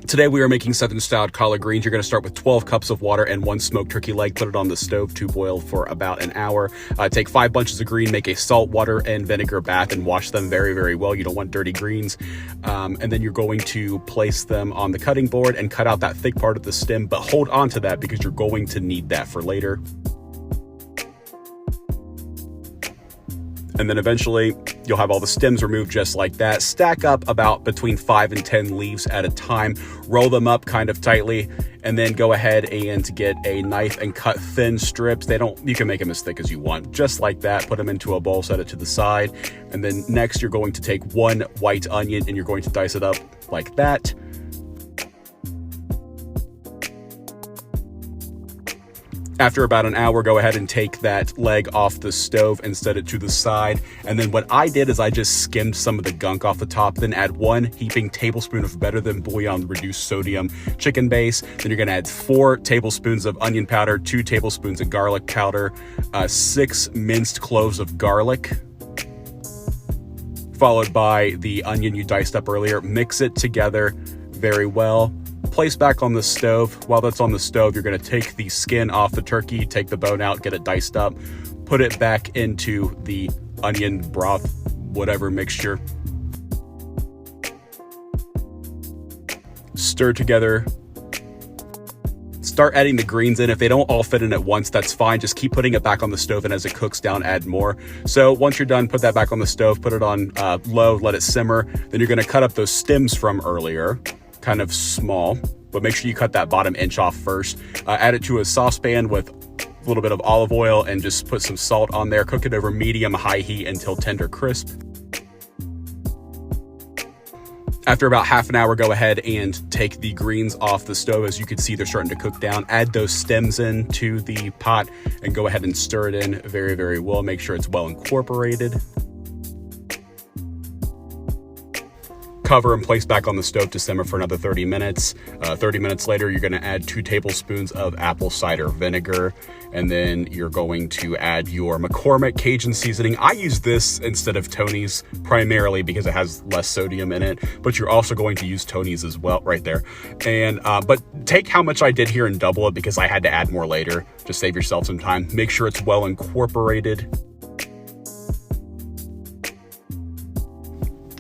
Today we are making Southern styled collard greens. You're going to start with 12 cups of water and 1 smoked turkey leg. Put it on the stove to boil for about an hour. Take 5 bunches of green, make a salt, water, and vinegar bath and wash them very, very well. You don't want dirty greens. And then you're going to place them on the cutting board and cut out that thick part of the stem, but hold on to that because you're going to need that for later. And then eventually you'll have all the stems removed just like that. Stack up about between 5 and 10 leaves at a time. Roll them up kind of tightly, and then go ahead and get a knife and cut thin strips. You can make them as thick as you want. Just like that, put them into a bowl, set it to the side. And then next you're going to take 1 white onion and you're going to dice it up like that. After about an hour, go ahead and take that leg off the stove and set it to the side. And then what I did is I just skimmed some of the gunk off the top, then add 1 heaping tablespoon of Better Than Bouillon reduced sodium chicken base. Then you're gonna add 4 tablespoons of onion powder, 2 tablespoons of garlic powder, 6 minced cloves of garlic, followed by the onion you diced up earlier. Mix it together very well. Place back on the stove. While that's on the stove, you're going to take the skin off the turkey, take the bone out, get it diced up, put it back into the onion broth, whatever mixture. Stir together. Start adding the greens in. If they don't all fit in at once, that's fine. Just keep putting it back on the stove, and as it cooks down, add more. So once you're done, put that back on the stove, put it on low, let it simmer. Then you're going to cut up those stems from earlier, kind of small, but make sure you cut that bottom inch off first. Add it to a saucepan with a little bit of olive oil and just put some salt on there. Cook it over medium-high heat until tender crisp. After about half an hour, go ahead and take the greens off the stove. As you can see, they're starting to cook down. Add those stems into the pot and go ahead and stir it in very, very well. Make sure it's well incorporated. Cover and place back on the stove to simmer for another 30 minutes. 30 minutes later, you're going to add 2 tablespoons of apple cider vinegar, and then you're going to add your McCormick Cajun seasoning. I use this instead of Tony's primarily because it has less sodium in it, but you're also going to use Tony's as well right there. And but take how much I did here and double it because I had to add more later. Just save yourself some time. Make sure it's well incorporated.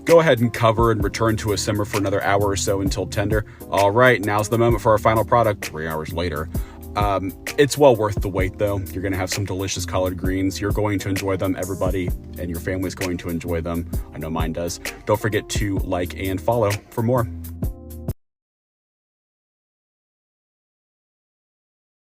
Go ahead and cover and return to a simmer for another hour or so until tender. All right, now's the moment for our final product, 3 hours later. It's well worth the wait though. You're gonna have some delicious collard greens. You're going to enjoy them, everybody, and your family's going to enjoy them. I know mine does. Don't forget to like and follow for more.